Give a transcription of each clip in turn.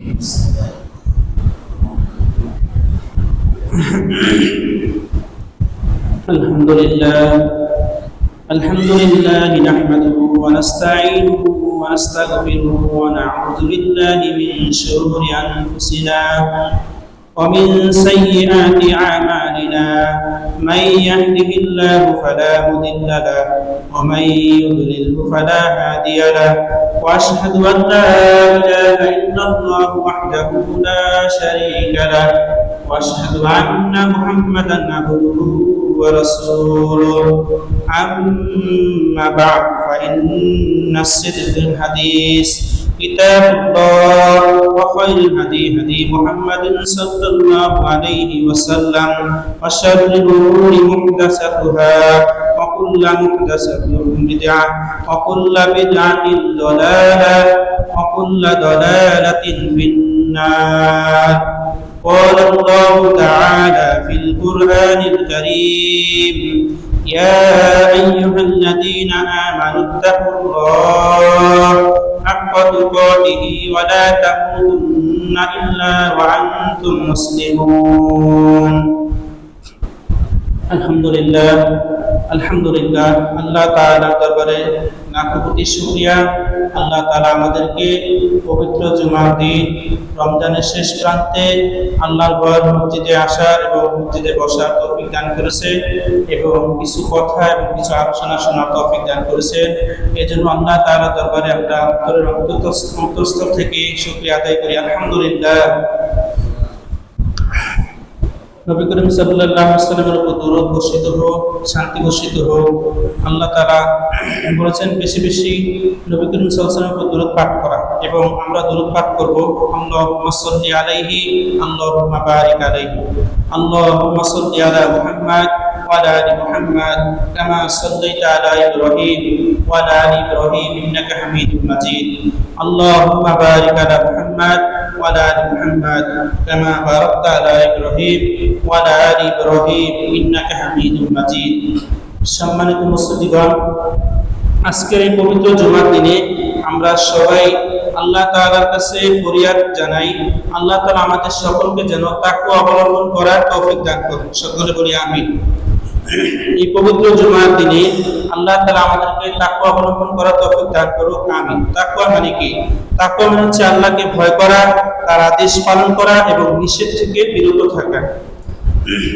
الحمد لله نحمده ونستعينه ونستغفره ونعوذ بالله من شرور أنفسنا ومن سيئات أعمالنا من يهده الله فلا مضل له ومن يضلله فلا هادي له وأشهد أن لا إله إلا الله وحده لا شريك له وأشهد أن محمدا عبده ورسوله أما بعد فإن الصدق الحديث كتاب الله وخير الهدي محمد صلى الله عليه وسلم وشر الأمور محدثاتها وكل محدثة بدعة وكل بدعة ضلالة وكل ضلالة في النار. قال الله تعالى في القرآن الكريم: يا أيها الذين آمنوا اتقوا الله حق تقاته ولا تموتن إلا وأنتم مسلمون. আলহামদুলিল্লাহ আল্লাহ তাআলার দরবারে লাখো কোটি শুকরিয়া। আল্লাহ তাআলা আমাদেরকে পবিত্র জুমার দিন রমজানের শেষ প্রান্তে আল্লাহর ঘর মসজিদে আসার এবং মসজিদে বসার তৌফিক দান করেছে এবং কিছু কথা এবং কিছু আলোচনা শোনার তৌফিক দান করেছে। এজন্য আল্লাহ তাআলার দরবারে আমরা অন্তরের অন্তঃস্থল থেকে শুকরিয়া আদায় করি। আলহামদুলিল্লাহ। নবী করিম সাল্লাল্লাহু আলাইহি ওয়াসাল্লামের উপর দরুদ বর্ষিত হোক, শান্তি বর্ষিত হোক। আল্লাহ তাআলা বলেছেন বেশি বেশি নবী করিম সাল্লাল্লাহু আলাইহি ওয়াসাল্লামের উপর দরুদ পাঠ করা, এবং আমরা দরুদ পাঠ করব আল্লাহুম্মা সাল্লি আলাইহি আল্লাহুম্মা বারিক আলাইহি আল্লাহুম্মা সাল্লি আলা মুহাম্মাদ ওয়া আলা আলি মুহাম্মাদ কামা সাল্লাইতা আলা ইব্রাহিম ওয়া আলা আলি ইব্রাহিম ইন্নাকা হামিদুম মাজিদ। আল্লাহুম্মা বারিক আলা মুহাম্মাদ ওয়া আলা আলি মুহাম্মাদ কামা বারাকতা আলা ইব্রাহিম ওয়া আলা আলি ইব্রাহিম ইন্নাকা হামিদুম মাজিদ। সম্মানিত মুসল্লিগণ, আজকের এই পবিত্র জুমার দিনে আমরা সবাই আল্লাহ তাআলার কাছে ফরিয়াদ জানাই, আল্লাহ তাআলা আমাদের সকলকে যেন তাকওয়া অবলম্বন করার তৌফিক দান করেন। সকলে বলি আমিন। এই পবিত্র জুমার দিনে আল্লাহ তাআলা আমাদেরকে তাকওয়া অবলম্বন করার তৌফিক দান করুক, আমিন। তাকওয়া মানে কি? তাকওয়া মানে হচ্ছে আল্লাহকে ভয় করা, তার আদেশ পালন করা এবং নিষেধ থেকে বিরত থাকা।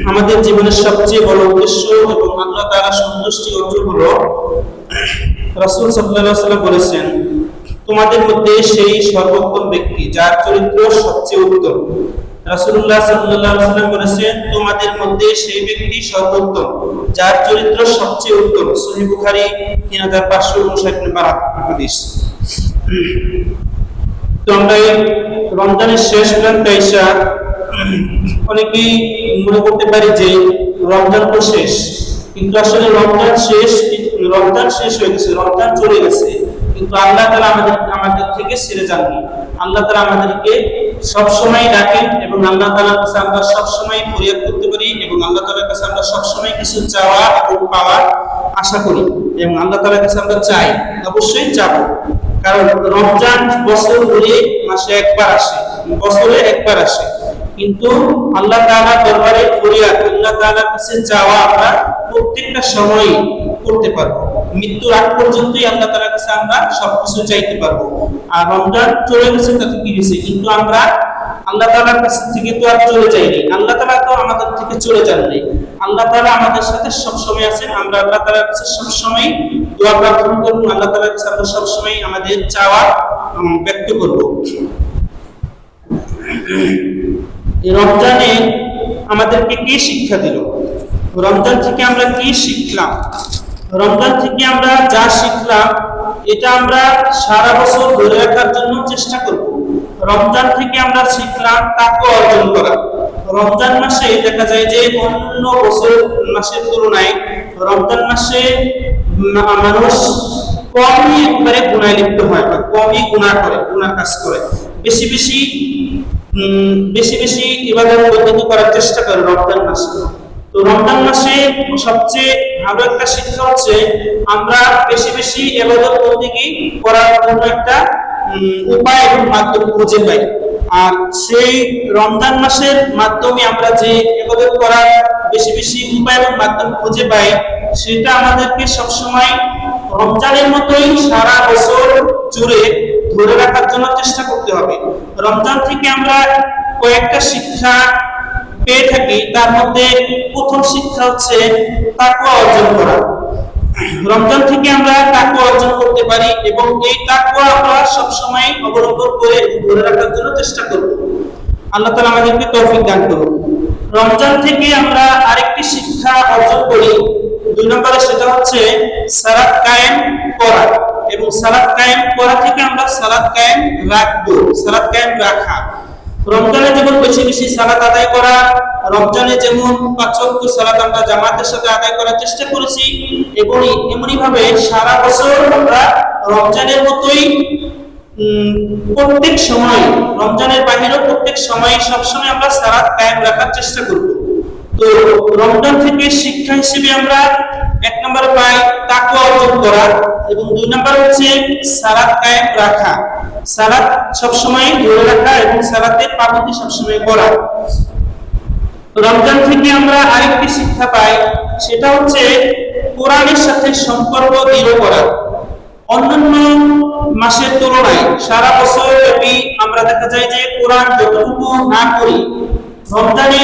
আমাদের জীবনের সবচেয়ে বড় উদ্দেশ্য এবং আল্লাহ তাআলার সন্তুষ্টি অর্জন হলো, রাসূল সাল্লাল্লাহু আলাইহি ওয়াসাল্লাম বলেছেন, তোমাদের মধ্যে সেই সর্বোত্তম ব্যক্তি যার চরিত্র সবচেয়ে উত্তম। রাসূলুল্লাহ সাল্লাল্লাহু আলাইহি ওয়াসাল্লাম বলেছেন, তোমাদের মধ্যে সেই ব্যক্তি সর্বোত্তম যার চরিত্র সবচেয়ে উত্তম। সহিহ বুখারী 3559 নম্বর হাদিস। তো আমরা রমজানের শেষ প্রান্তে এসে অনেকেই মনে করতে পারি যে রমজান তো শেষ, কিন্তু আসলে রমজান শেষ হয়ে গেছে, রমজান চলে গেছে, কিন্তু আল্লাহ তাআলা আমাদের থেকে ছেড়ে যাননি। আল্লাহ তাআলা আমাদেরকে সবসময় ডাকেন এবং আল্লাহ তাআলার কাছে আমরা সবসময় ফরিয়াদ করতে পারি এবং আল্লাহ তাআলার কাছে আমরা সবসময় কিছু চাওয়া এবং পাওয়ার আশা করি এবং আল্লাহ তাআলার কাছে আমরা চাই, অবশ্যই চাবো। কারণ রমজান বছর ঘুরে মাসে একবার আসে, বছরে একবার আসে, কিন্তু আল্লাহ তাআলার দরবারে ফরিয়াদ, আল্লাহ তাআলার কাছে চাওয়া আমরা প্রত্যেকটা সময় করতে পারবো। মৃত্যুর আগ পর্যন্তই আল্লাহ তাআলার কাছে আমরা সবকিছু চাইতে পারবো। আর রমজান চলে গেছে তাতে কি হয়েছে? কিন্তু আমরা আল্লাহ তাআলার কাছ থেকে তো আর চলে যাইনি, আল্লাহ তাআলা তো আমাদের থেকে চলে যান নাই। আল্লাহ তাআলা আমাদের সাথে সব সময় আছেন। আমরা আল্লাহ তাআলার কাছে সব সময় দোয়া প্রার্থনা করব, আল্লাহ তাআলার কাছে আমরা সব সময় আমাদের চাওয়া ব্যক্ত করব। এই রমজানে আমাদেরকে কি শিক্ষা দিল? রমজান থেকে আমরা কি শিখলাম? রমজান থেকে আমরা যা শিখলাম এটা আমরা সারা বছর ধরে রাখার জন্য চেষ্টা করব। রমজান থেকে আমরা শিখলাম তাকওয়া অর্জন করা। রমজান মাসে দেখা যায় যে অন্য বছর মাসের তুলনায় রমজান মাসে মানুষ কমই একবারে গুনাহে লিপ্ত হয়, বা কমই গুনাহ করে, গুনাহ কাজ করে, বেশি বেশি ইবাদত বন্দেগী করার চেষ্টা করে রমজান মাসে। তো রমজান মাসে সবচেয়ে ভালো একটা শিক্ষা হচ্ছে আমরা বেশি ইবাদত বন্দেগী করার জন্য একটা উপায় এবং মাধ্যম খুঁজে পাই। আর সেই রমজান মাসের মাধ্যমে আমরা যে ইবাদত করার বেশি বেশি উপায় এবং মাধ্যম খুঁজে পাই, সেটা আমাদেরকে সবসময় রমজানের মতোই সারা বছর জুড়ে ধরে রাখার জন্য চেষ্টা করতে হবে। রমজান থেকে আমরা কয়েকটা শিক্ষা পেয়ে থাকি, তার মধ্যে প্রথম শিক্ষা হচ্ছে তাকওয়া অর্জন করা। রমজান থেকে আমরা তাকওয়া অর্জন করতে পারি এবং এই তাকওয়া আমরা সবসময় অবলম্বন করে ধরে রাখার জন্য চেষ্টা করব। আল্লাহ তাআলা আমাদেরকে তৌফিক দান করুন। রমজান থেকে আমরা আরেকটি শিক্ষা অর্জন করি, 2 নম্বরে, সেটা হচ্ছে সালাত কায়েম করা। এবং সালাত কায়েম করা থেকে আমরা সালাত কায়েম রাখবো, সালাত কায়েম রাখা। রমজানে যেমন বেশি বেশি সালাত আদায় করা, রমজানে যেমন 5 ওয়াক্ত সালাত আমরা জামাতের সাথে আদায় করার চেষ্টা করেছি, এবং এমনি ভাবে সারা বছর আমরা রমজানের মতোই প্রত্যেক সময়, রমজানের বাহিরেও প্রত্যেক সময় সবসময় আমরা সালাত কায়েম রাখার চেষ্টা করব। তো রমজান থেকে শিক্ষা হিসেবে আমরা 1 নম্বরে পাই তাকওয়া অর্জন করা, এবং 2 নম্বর হচ্ছে সালাত কায়েম রাখা, সালাত সবসময় ধরে রাখা এবং সালাতের পাবন্দি সবসময় করা। রমজান থেকে আমরা আরেকটি শিক্ষা পাই, সেটা হচ্ছে কোরআনের সাথে সম্পর্ক দৃঢ় করা। অন্যান্য মাসের তুলনায় সারা বছর ব্যাপী আমরা দেখা যায় যে কোরআন যতটুকু না করি, রমজানে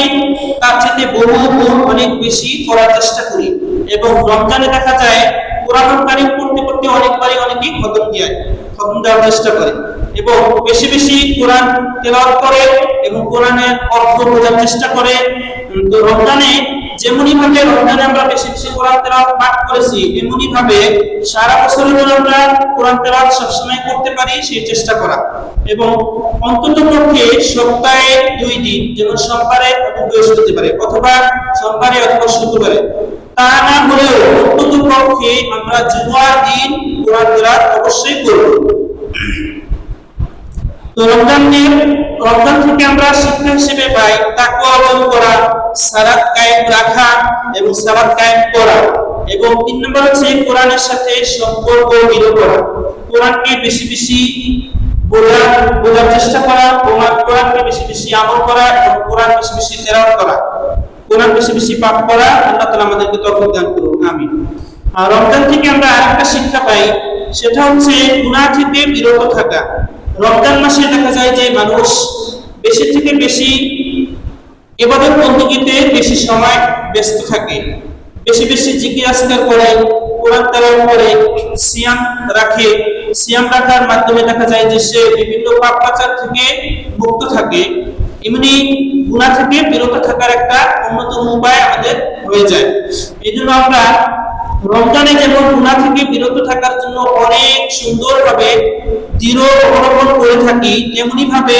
তার চেয়ে বহু গুণ অনেক বেশি করার চেষ্টা করি। এবং রমজানে দেখা যায় কোরআন কারীম পড়তে পড়তে অনেকবারই অনেকেই খতম দেওয়ার চেষ্টা করে এবং বেশি বেশি কোরআন তেলাওয়াত করে এবং কোরআনের অর্থ বোঝার চেষ্টা করে। তো রমজানে যেমনি ভাবে রমজানে আমরা বেশি বেশি কোরআন তেলাওয়াত পাঠ করেছি, এমনি ভাবে সারা বছরের জন্য আমরা কোরআন তেলাওয়াত সবসময় করতে পারি সেই চেষ্টা করা। এবং অন্ততপক্ষে সপ্তাহে 2 দিন, যেমন সোমবারে এবং বৃহস্পতিবারে, অথবা সোমবারে অথবা শুক্রবারে, তা না হলেও অন্ততপক্ষে আমরা জুমার দিন কোরআন তেলাওয়াত অবশ্যই করব। তো রমজান থেকে আমরা শিক্ষা হিসেবে পাই তাকওয়া অর্জন করা, সালাত কায়েম রাখা এবং সালাত কায়েম করা। এবং 3 নম্বর হচ্ছে কোরআনের সাথে সম্পর্ক দৃঢ় করা, কোরআনকে বেশি বেশি বোঝার চেষ্টা করা, কোরআনকে বেশি বেশি আমল করা এবং কোরআন বেশি বেশি তেলাওয়াত করা, কোরআন বেশি বেশি পাঠ করা। আল্লাহ তাআলা আমাদেরকে তৌফিক দান করুন, আমিন। আর রমজান থেকে আমরা আরেকটা শিক্ষা পাই, সেটা হচ্ছে গুনাহ থেকে বিরত থাকা। রমজান মাসে দেখা যায় যে মানুষ বেশি থেকে বেশি ইবাদত বন্দেগীতে বেশি সময় ব্যস্ত থাকে, বেশি বেশি জিকির আজকার করে, কোরআন তেলাওয়াত করে, সিয়াম রাখে। সিয়াম রাখার মাধ্যমে দেখা যায় যে সে বিভিন্ন পাপাচার থেকে মুক্ত থাকে। এমনি গুনাহ থেকে বিরত থাকার একটা অন্যতম উপায় আমাদের হয়ে যায়। এইজন্য আমরা রমজানে যেমন গুনাহ থেকে বিরত থাকার জন্য অনেক সুন্দরভাবে দৃঢ় অবলম্বন করে থাকি, তেমনি ভাবে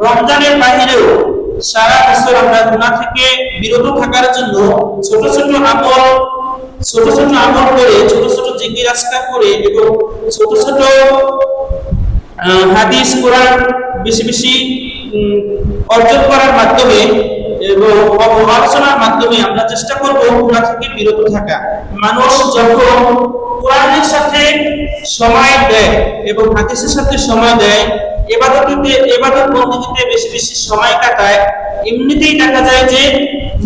রমজানের বাহিরেও সারা বছর আমরা গুনাহ থেকে বিরত থাকার জন্য ছোট ছোট আমল করে, ছোট ছোট জিকির আজকার করে এবং ছোট ছোট হাদিস কোরআন বেশি বেশি অর্জন করার মাধ্যমে এবং আলোচনার মাধ্যমে আমরা চেষ্টা করব গুনাহ থেকে বিরত থাকা। মানুষ যখন কোরআনের সাথে সময় দেয় এবং হাদিসের সাথে সময় দেয়, ইবাদত বন্দেগীতে বেশি বেশি সময় কাটায়, এমনিতেই দেখা যায় যে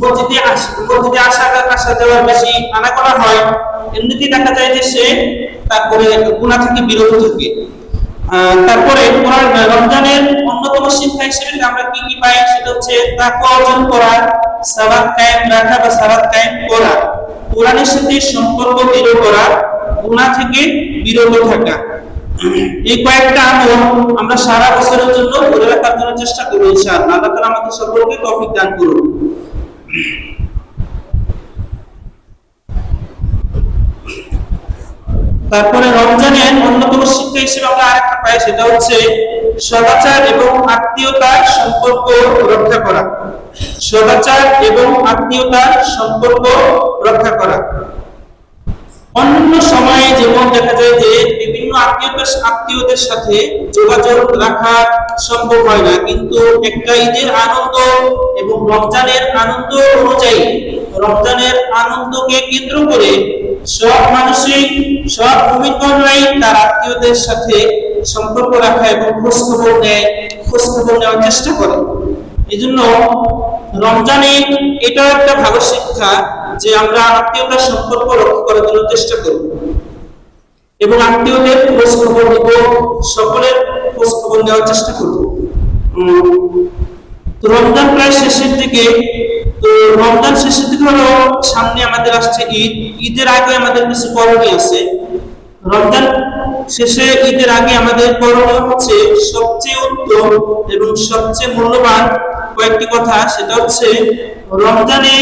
মসজিদে আসা যাওয়ার বেশি আনাগোনা হয়, এমনিতেই দেখা যায় যে সে তারপরে গুনাহ থেকে বিরত থাকে। তারপরে রমজানের অন্যতম শিক্ষা হিসেবে আমরা কি কি পাই, সেটা হচ্ছে তাকওয়া অর্জন করা, সালাত কায়েম রাখা বা সালাত কায়েম করা, কোরআনের সাথে সম্পর্ক দৃঢ় করা, গুনাহ থেকে বিরত থাকা। এই কয়েকটা আমল আমরা সারা বছরের জন্য ধরে রাখার জন্য চেষ্টা করব ইনশাআল্লাহ। আল্লাহ তাআলা আমাদের সকলকে তৌফিক দান করুন। তারপরে রমজানের অন্যতম শিক্ষা হিসেবে আমরা আরেকটা পাই, সেটা হচ্ছে সদাচার এবং আত্মীয়তার সম্পর্ক রক্ষা করা। সদাচার এবং আত্মীয়তার সম্পর্ক রক্ষা করা। অন্য সময়ে যেমন দেখা যায় যে বিভিন্ন আত্মীয়দের সাথে যোগাযোগ রাখা সম্ভব হয় না, কিন্তু একটা ঈদের আনন্দ এবং রমজানের আনন্দ অনুযায়ী, রমজানের আনন্দকে কেন্দ্র করে সব মুমিনগণরাই তার আত্মীয়দের সাথে সম্পর্ক রাখা এবং খোঁজ খবর নেয়, খোঁজ খবর নেওয়ার চেষ্টা করে। এই জন্য রমজানে এটাও একটা ভালো শিক্ষা যে আমরা আত্মীয়তার সম্পর্ক রক্ষা করার জন্য চেষ্টা করব এবং আত্মীয়দের খোঁজ খবর নিব, সকলের খোঁজ খবর নেওয়ার চেষ্টা করব। তো রমজান প্রায় শেষের দিকে, তো রমজান শেষের দিকে হলো সামনে আমাদের আসছে ঈদ। ঈদের আগে আমাদের কিছু করণীয় আছে। রমজান শেষে ঈদের আগে আমাদের করণীয় হচ্ছে সবচেয়ে উত্তম এবং সবচেয়ে মূল্যবান কয়েকটি কথা। সেটা হচ্ছে রমজানে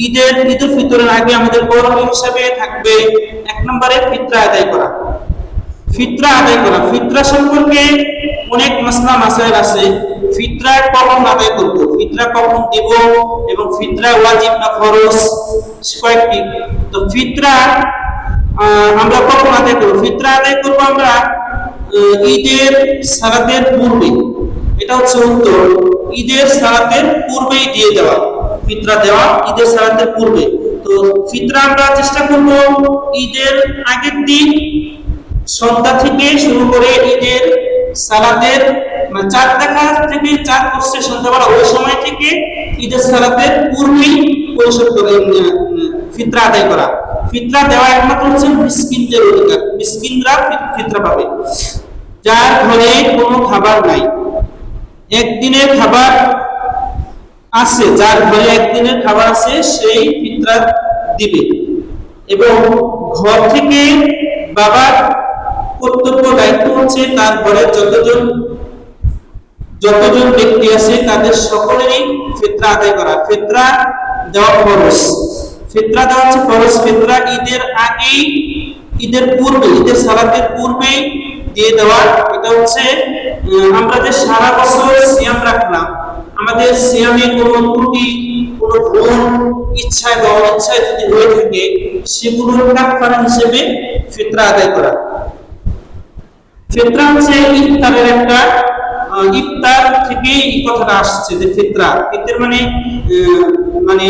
ঈদ উল ফিতরের আগে আমাদের করণীয় হিসাবে থাকবে 1 নম্বরে ফিতরা আদায় করা। ফিতরা আদায় করা, ফিতরা সম্পর্কে অনেক মাসলা মাসাইল আছে। ফিতরা কখন আদায় করব, ফিতরা কখন দিব এবং ফিতরা ওয়াজিব না ফরজ কয়েকটি। তো ফিতরা আমরা কখন আদায় করব? ফিতরা আদায় করব আমরা ঈদের সালাতের পূর্বে। এটা হচ্ছে উত্তর, ঈদের সালাতের পূর্বেই দিয়ে দেওয়া, ফিতরা দেওয়া ঈদের সালাতের পূর্বে। তো ফিতরা আমরা চেষ্টা করব ঈদের আগের দিন সন্ধ্যা থেকে শুরু করে ঈদের সালাতের চাঁদ দেখা থেকে চাঁদ করছে সন্ধ্যাবেলা, ওই সময় থেকে ঈদের সালাতের পূর্বেই পরিশোধ করে ফিতরা আদায় করা। ফিতরা দেওয়া একমাত্র হচ্ছে মিসকিনদের অধিকার। মিসকিনরা ফিতরা পাবে। যার ঘরে কোনো খাবার নাই, একদিনের খাবার আছে, যার ঘরে একদিনের খাবার আছে সেই ফিতরা দিবে। এবং ঘর থেকে বাবার কর্তব্য দায়িত্ব হচ্ছে তার ঘরে যতজন ব্যক্তি আছে তাদের সকলেরই ফিতরা আদায় করা। ফিতরা দেওয়া ফরজ, ফিতরা দেওয়া হচ্ছে ফরজ। ফিতরা ঈদের আগেই, ঈদের পূর্বে, ঈদের সালাতের পূর্বে দিয়ে দেওয়া। এটা হচ্ছে আমরা যে সারা বছর সিয়াম রাখলাম, আমাদের সিয়ামে কোনো ত্রুটি, কোনো ভুল ইচ্ছায় বা অনিচ্ছায় যদি হয়ে থাকে, সেগুলোর কাফারা হিসেবে ফিতরা আদায় করা। ফিতরা হচ্ছে ইফতারের একটা, ইফতার থেকে এই কথাটা আসছে যে ফিতরা, এর মানে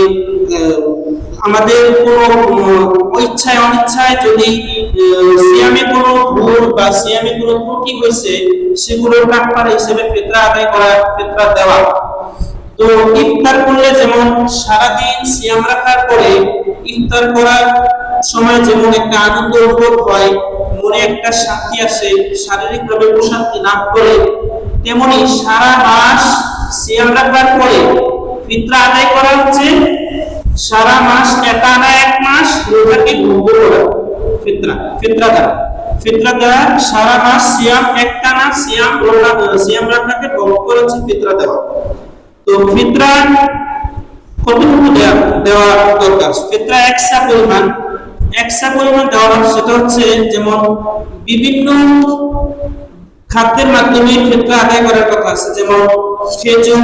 আমাদের কোনো ইচ্ছায় অনিচ্ছায় যদি সিয়ামে কোনো ভুল বা সিয়ামে কোনো ত্রুটি হয়েছে, সেগুলোর কাফারা হিসেবে ফিতরা আদায় করা, ফিতরা দেওয়া। তো ইফতার করলে যেমন সারাদিন সিয়াম রাখার পরে ইফতার করার সময় যেমন একটা আনন্দ অনুভব হয়, মনে একটা শান্তি আসে, শারীরিকভাবে প্রশান্তি লাভ করে, তেমনি সারা মাস সিয়াম রাখার পরে ফিতরা আদায় করা হচ্ছে সারা মাস টানা 1 মাস রোজাকে ভঙ্গ করা। ফিতরা দ্বারা সারা মাস সিয়াম একটানা সিয়াম রাখাকে ভঙ্গ করা হচ্ছে ফিতরা দেওয়া। তো ফিতরা কতটুকু দেওয়া দরকার? ফিতরা একসা পরিমাণ দেওয়া হয়। সেটা হচ্ছে যেমন বিভিন্ন খাদ্যের মাধ্যমে ফিতরা আদায় করার কথা আছে, যেমন খেজুর,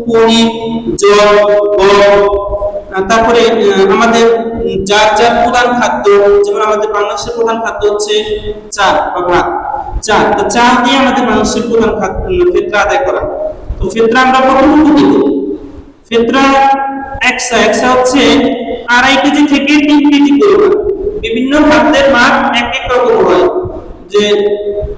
পনির, জল, গম। তারপরে আমাদের যার প্রধান খাদ্য, যেমন আমাদের বাংলাদেশের প্রধান খাদ্য হচ্ছে চাল বা ভাত। তো চাল দিয়ে আমাদের বাংলাদেশের প্রধান খাদ্য ফিতরা আদায় করা। তো ফিতরা আমরা কতটুকু দিব? ফিতরা একসা হচ্ছে 2.5 কেজি থেকে 3 কেজি পরিমাণ। বিভিন্ন খাদ্যের মান এক রকম হয়, যে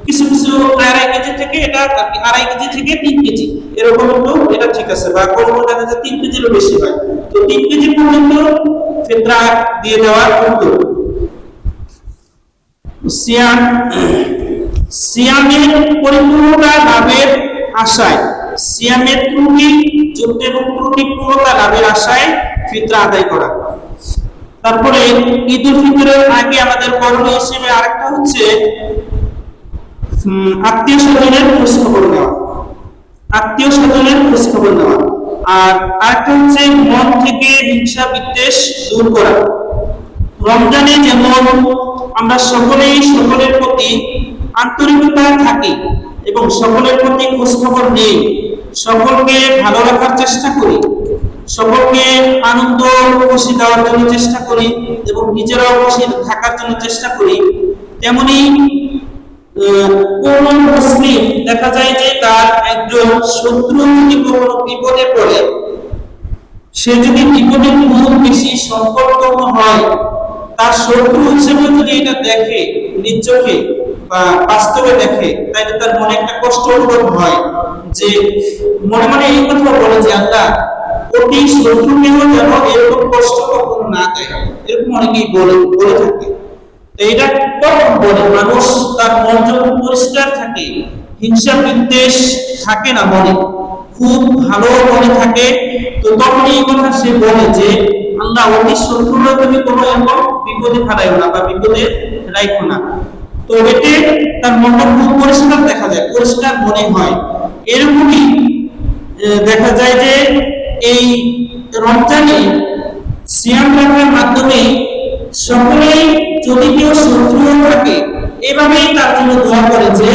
কিছু 2.5 কেজি থেকে এটা 2.5 কেজি থেকে 3 কেজি এরকম একটু, এটা ঠিক আছে, বা কোনো দেখা যায় 3 কেজিরও বেশি হয়। তো 3 কেজি পর্যন্ত ফিতরা দিয়ে দেওয়ার উত্তর। সিয়ামের পরিপূর্ণতা লাভের আশায়, সিয়ামের ত্রুটি এবং ত্রুটিপূর্ণতা লাভের আশায় ফিতরা আদায় করা। তারপরে ঈদ উল ফিতরের আগে আমাদের করণীয় হিসেবে আরেকটা হচ্ছে আত্মীয় স্বজনের খোঁজ খবর নেওয়া। আর আরেকটা হচ্ছে মন থেকে হিংসা বিদ্বেষ দূর করা। রমজানে যেমন আমরা সকলেই সকলের প্রতি আন্তরিকতা থাকি এবং সকলের প্রতি খোঁজ খবর নেই, সকলকে ভালো রাখার চেষ্টা করি, সকলকে আনন্দ খুশি দেওয়ার জন্য চেষ্টা করি এবং নিজেরাও খুশি থাকার জন্য চেষ্টা করি, তেমনি কোন মুসলিম দেখা যায় যে তার একজন শত্রু যদি কোনো বিপদে পড়ে, সে যদি বিপদে খুব বেশি সংকটপূর্ণ হয়, তার শত্রু হিসেবে যদি এটা দেখে নিজ চোখে, বা বাস্তবে দেখে, তাইলে তার মনে একটা কষ্ট অনুভব হয়, যে মনে মনে এই কথা বলে যে আল্লাহ অতি শত্রুকেও যেন এরকম কষ্ট কখনো না দেয়। এরকম অনেকেই বলে বলে থাকে। তো এটা কখন বলে? মানুষ তার মন যখন পরিষ্কার থাকে, হিংসা বিদ্বেষ থাকে না মনে, খুব ভালো মনে থাকে, তো তখন এই কথা সে বলে যে আল্লাহ অতি শত্রুরা তুমি কোনো এরকম বিপদে ফেলাইও না বা বিপদে রাখো না। তো এতে তার মনটা খুব পরিষ্কার দেখা যায়, পরিষ্কার মনে হয়। এরকমই দেখা যায় যে এই রমজানে সিয়াম রাখার মাধ্যমে সকলেই, যদি কেউ শত্রু থাকে, এভাবেই তার জন্য দোয়া করে যে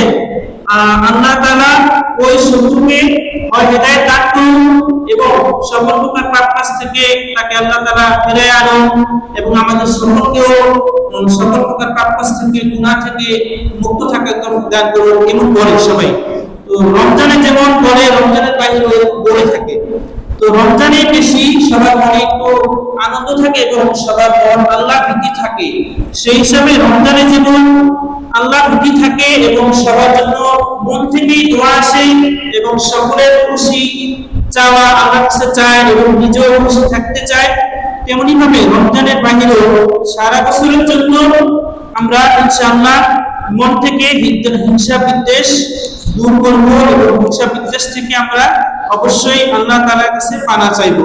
আল্লাহ তাআলা ওই শত্রুকে হয় হেদায়েত দান করুন এবং সকল প্রকার পাপ কাজ থেকে তাকে আল্লাহ তাআলা ফিরিয়ে আনুন, এবং আমাদের সকলকেও সকল প্রকার পাপ কাজ থেকে, গুনাহ থেকে মুক্ত থাকার তৌফিক দান করুন। এমন বলে সবাই। তো রমজানে যেমন বলে, রমজানের বাইরে বলে থাকে। তো রমজানে বেশি সবার মনে একটু আনন্দ থাকে এবং সবার মন আল্লাহ ভীতি থাকে। সেই হিসাবে রমজানে যেমন আল্লাহ ভীতি থাকে এবং সবার জন্য মন থেকেই দোয়া আসে এবং সকলের খুশি চাওয়া আল্লাহর কাছে চায় এবং নিজেও খুশি থাকতে চায়, তেমনি ভাবে রমজানের বাইরেও সারা বছরের জন্য আমরা ইনশাআল্লাহ মন থেকে হিংসা বিদ্বেষ দূর করব এবং হিংসা বিদ্বেষ থেকে আমরা অবশ্যই আল্লাহ তাআলার কাছে পানা চাইব।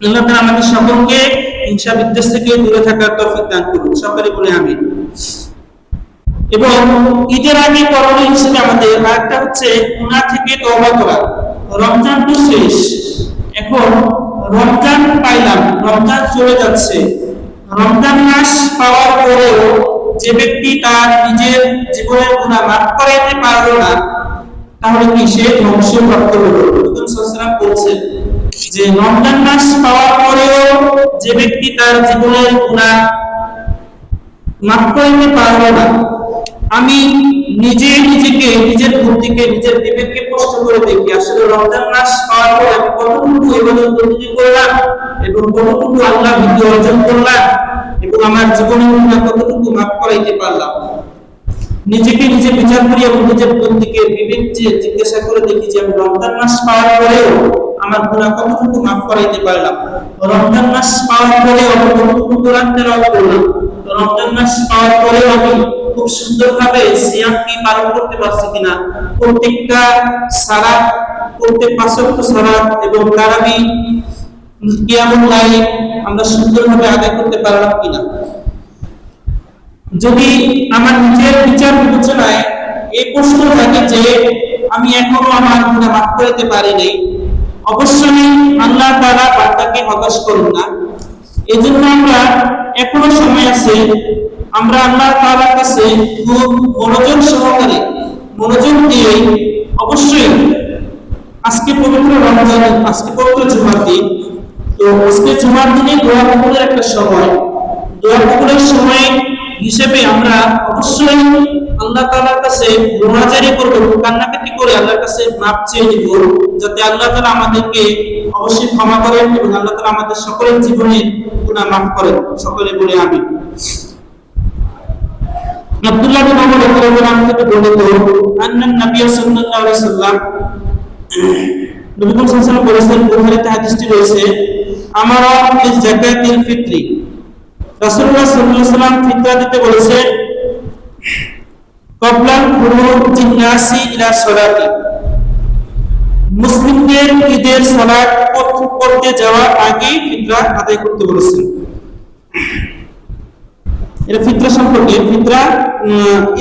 আল্লাহ তাআলা আমাদের সকলকে হিংসা বিদ্বেষ থেকে দূরে থাকার তৌফিক দান করুন। সকলে বলে আমিন। এবং ঈদের আগে করণীয় হিসেবে আমাদের আরেকটা হচ্ছে গুনাহ থেকে তওবা করা। রমজান তো শেষ, এখন রমজান পাইলাম, রমজান চলে যাচ্ছে। রমজান মাস পাওয়ার পরেও যে ব্যক্তি তার নিজের জীবনের গুনাহ মাফ করাইতে পারলো না, তাহলে কি সে ধ্বংসপ্রাপ্ত হলো? রাসূল সাল্লাল্লাহু আলাইহি ওয়াসাল্লাম বলছেন যে রমজান মাস পাওয়ার পরেও যে ব্যক্তি তার জীবনের গুনাহ মাফ করাইতে পারলো না, আমি নিজেকে, নিজের বুদ্ধিকে, নিজের বিবেককে প্রশ্ন করে দেখি, আসলে রমজান মাস পাওয়ার পর আমি কতটুকু ইবাদত বন্দেগী করলাম এবং কতটুকু আল্লাহ ভীতি অর্জন করলাম এবং আমার জীবনের গুনাহ কতটুকু মাফ করাইতে পারলাম। নিজেকে নিজে বিচার করি এবং নিজের বুদ্ধিকে, বিবেককে জিজ্ঞাসা করে দেখি যে আমি রমজান মাস পাওয়ার পরেও আমার গুনাহ কতটুকু মাফ করাইতে পারলাম। রমজান মাস পাওয়ার পরেও আমি কতটুকু কোরআন তেলাওয়াত করলাম। রমজান মাস পাওয়ার পরেও আমি খুব সুন্দরভাবে সিয়ামকে পালন করতে পারছি কিনা, প্রত্যেকটা সালাত, প্রত্যেক ৫ ওয়াক্ত সালাত এবং তারাবি, কিয়ামুল লাইল আমরা সুন্দরভাবে আদায় করতে পারলাম কিনা। যদি আমার নিজের বিচার বিবেচনায় এই প্রশ্ন থাকে যে আমি এখনো আমার গুনাহ মাফ করতে পারি নাই, অবশ্যই আল্লাহ তাআলা বান্দাকে হতাশ করুন না। এজন্য আমরা এখনো সময় আছে, আমরা আল্লাহ তাআলার কাছে খুব মনোযোগ সহকারে, মনোযোগ দিয়ে অবশ্যই আজকে পবিত্র রমজান, আজকে পবিত্র জুমার দিন, তো আজকে জুমার দিনে দোয়া কবুলের একটা সময়, দোয়া কবুলের সময় হিসেবে আমরা অবশ্যই আল্লাহ তাআলার কাছে রোনাজারি করব, কান্নাকাটি করে আল্লাহর কাছে মাফ চেয়ে নিব, যাতে আল্লাহ তাআলা আমাদেরকে অবশ্যই ক্ষমা করেন এবং আল্লাহ তাআলা আমাদের সকলের জীবনের গুনাহ মাফ করেন। সকলে বলে আমিন। আব্দুল্লাহ বিন ওমর রাদিয়াল্লাহু আনহু থেকে বর্ণিত, আন্নান নবী সাল্লাল্লাহু আলাইহি ওয়াসাল্লাম, নবী সাল্লাল্লাহু আলাইহি ওয়াসাল্লাম বলেছেন, বুখারীতে হাদিসটি রয়েছে, আমারা ফিজ যাকাতিল ফিত্রি, রাসূলুল্লাহ সাল্লাল্লাহু আলাইহি ওয়াসাল্লাম ফিতরা দিতে বলেছেন ক্বাবলা খুরুজিন নাসি ইলা সালাতি, মুসলিমদের ঈদের সালাত পড়তে যাওয়ার আগে ফিতরা আদায় করতে বলেছেন। এর ফিতরা সম্পর্কে, ফিতরা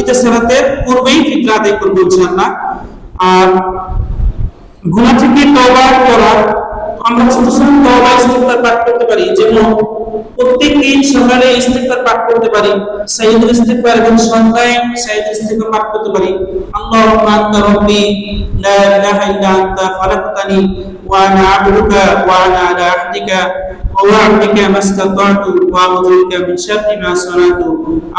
ঈদের সালাতের পূর্বেই ফিতরা আদায় করব ইনশাআল্লাহ। আর গুনাহ থেকে তওবা করা, আমরা ছোট ছোট তওবা ইস্তিগফার পাঠ করতে পারি, যেমন প্রত্যেকদিন সকালে ইস্তিগফার পাঠ করতে পারি, সাইয়্যিদুল ইস্তিগফার, এবং সন্ধ্যায় সাইয়্যিদুল ইস্তিগফার পাঠ করতে পারি। আল্লাহুম্মা আনতা রাব্বি লা ইলাহা ইল্লা আনতা খালাকতানি ওয়া আনা আবদুকা ওয়া আনা আলা আহদিকা ওয়া ওয়া'দিকা মাস্তাতা'তু ওয়া আউযু বিকা মিন শাররি মা সানাতু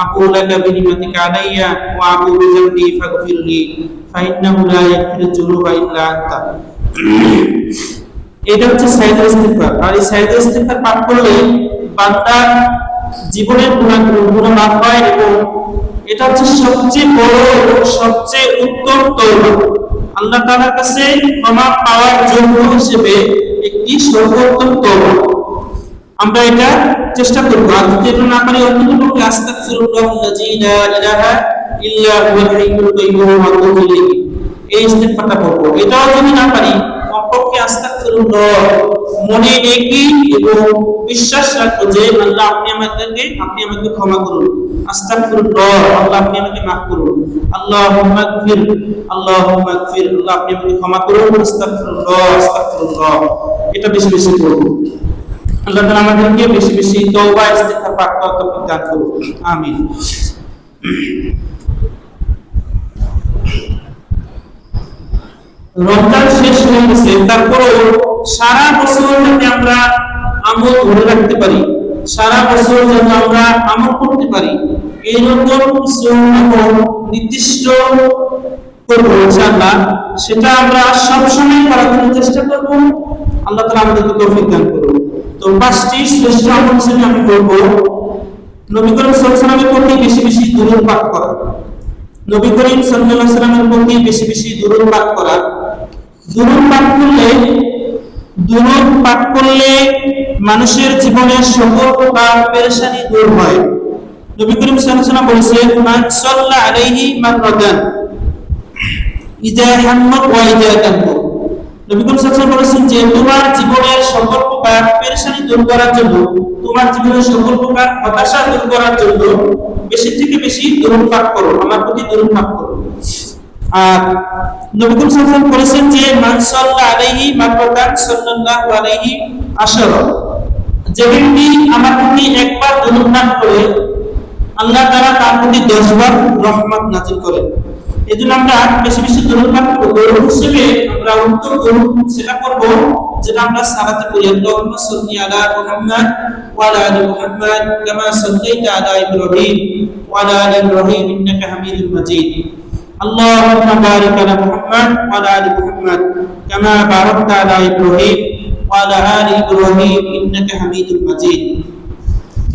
আকুলু লাকা বিনি'মাতিকা আলাইয়া ওয়া আবু বিযামবি ফাগফিরলি ফাইন্নাহু লা ইয়াগফিরুয যুনুবা ইল্লা আনতা। এটা হচ্ছে সাইয়্যিদুল ইস্তিগফার। আর এই সাইয়্যিদুল ইস্তিগফার পাঠ করলে বান্দা জীবনের গুনাহ মাফ হয় এবং এটা হচ্ছে সবচেয়ে বড় এবং সবচেয়ে উত্তম তওবা। আল্লাহ তাআলার কাছে ক্ষমা পাওয়ার যোগ্য হিসেবে একটি সর্বোত্তম তওবা। আমরা এটা চেষ্টা করব। আর যদি এটা না পারি অন্ততপক্ষে আস্তাগফিরুল্লাহাল্লাযী লা ইলাহা ইল্লা হুয়াল হাইয়ুল কাইয়্যুম ওয়া আতুবু ইলাইহি, এই ইস্তিগফারটা করব। এটাও যদি না পারি কমপক্ষে আস্তাগফিরুল্লাহ মনে নেকি এবং বিশ্বাস রাখবো যে আল্লাহ আপনি আমাকে ক্ষমা করুন, আস্তাগফিরুল্লাহ আল্লাহ আপনি আমাকে মাফ করুন, আল্লাহুম্মা গফির আল্লাহ আপনি আমাকে ক্ষমা করুন, আস্তাগফিরুল্লাহ। এটা বেশি বেশি করব। আল্লাহ তাআলা আমাদেরকে বেশি বেশি তওবা ইস্তিগফার পাঠ করার তৌফিক দান করুন, আমিন। রমজান শেষ হয়ে গেছে, তারপরেও সারা বছর যাতে আমরা আমল ধরে রাখতে পারি, সারা বছর যাতে আমরা আমল করতে পারি, এইরকম কিছু আমল নির্দিষ্ট করবো ইনশাআল্লাহ। সেটা আমরা সবসময় করার জন্য চেষ্টা করব। আল্লাহ তাআলা আমাদেরকে তৌফিক দান করুন। তো পাঁচটি শ্রেষ্ঠ আমল হিসেবে আমি বলবো, নবী করিম সাল্লাল্লাহু আলাইহি ওয়াসাল্লামের প্রতি বেশি বেশি দুরূদ পাঠ করা, নবী করিম সাল্লাল্লাহু আলাইহি ওয়াসাল্লামের প্রতি বেশি বেশি দুরূদ পাঠ করা। দুরূদ পাঠ করলে মানুষের জীবনের সকল প্রকার পেরেশানি দূর হয়। নবী করিম সাল্লাল্লাহু আলাইহি ওয়াসাল্লাম বলেছেন, মান সাল্লা আলাইহি মাররাতান ইযা হাম্মা ওয়া ইযা তাম্মা। নবী করিম সাল্লাল্লাহু আলাইহি ওয়াসাল্লাম বলেছেন যে তোমার জীবনের সকল প্রকার পেরেশানি দূর করার জন্য, তোমার জীবনের সকল প্রকার হতাশা দূর করার জন্য বেশি থেকে বেশি দুরূদ পাঠ করো, আমার প্রতি দুরূদ পাঠ করো। আর নবী করিম সাল্লাল্লাহু আলাইহি ওয়াসাল্লাম বলেছেন যে মান সাল্লা আলাইহি মাররাতান সাল্লাল্লাহু আলাইহি আশারা, যে ব্যক্তি আমার প্রতি একবার দুরূদ পাঠ করে আল্লাহ তাআলা তার প্রতি 10 বার রহমত নাযিল করেন। এজন্য আমরা বেশি বেশি দুরূদ পাঠ করব। দুরূদ হিসেবে আমরা উত্তম দুরূদ সেটা করব যেটা আমরা সালাতে পড়ি, আল্লাহুম্মা সাল্লি আলা মুহাম্মাদ ওয়া আলা আলি মুহাম্মাদ কামা সাল্লাইতা আলা ইব্রাহিম ওয়া আলা আলি ইব্রাহিম ইন্নাকা হামিদুম মাজিদ। আল্লাহুম্মা বারিক আলা মুহাম্মাদ ওয়া আলা আলি মুহাম্মাদ কামা বারাকতা আলা ইব্রাহিম ওয়া আলা আলি ইব্রাহিম ইন্নাকা হামিদুম মাজিদ।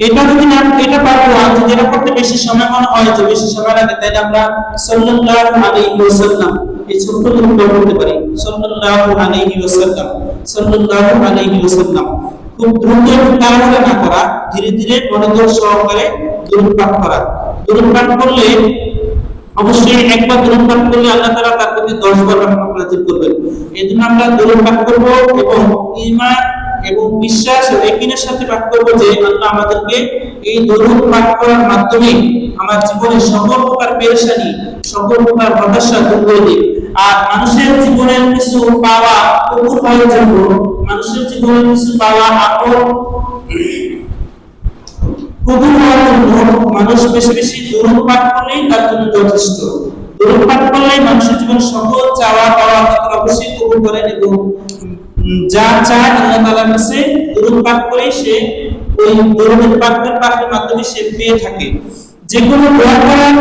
এটা যদি না এটা পারবো, আর যদি এটা করতে বেশি সময় মনে হয় যে বেশি সময় লাগে, তাহলে আমরা সাল্লাল্লাহু আলাইহি ওয়াসাল্লাম এই ছোট্ট দুরূদ পড়তে পারি। সাল্লাল্লাহু আলাইহি ওয়াসাল্লাম, সাল্লাল্লাহু আলাইহি ওয়াসাল্লাম। খুব দ্রুত তাড়াহুড়ো না করা, ধীরে ধীরে মনোযোগ সহকারে দুরূদ পাঠ করা। দুরূদ পাঠ করলে অবশ্যই একবার দুরূদ পাঠ করলে আল্লাহ তাআলা তার প্রতি 10 বার রহমত নাযিল করবেন। এজন্য আমরা দুরূদ পাঠ করব এবং ঈমান এবং বিশ্বাস ও ইয়াকিনের সাথে পাঠ করব যে আল্লাহ আমাদেরকে এই দুরূদ পাঠ করার মাধ্যমে আমার জীবনের সকল প্রকার পেরেশানি, সকল প্রকার হতাশা দূর করে দিন। আর মানুষের জীবনের কিছু পাওয়া কবুল হওয়ার জন্য, মানুষের জীবনের কিছু পাওয়া আমল কবুল হওয়ার জন্য মানুষ বেশি বেশি দুরূদ পাঠ করলেই তার জন্য যথেষ্ট। দুরূদ পাঠ করলে মানুষের জীবনের সকল চাওয়া পাওয়া আল্লাহ অবশ্যই কবুল করেন এবং যা চায় আল্লাহ তাআলার কাছে দুরূদ পাঠ করে সে ওই দুরূদ পাঠের মাধ্যমে সে পেয়ে থাকে। যে কোনো দোয়া করার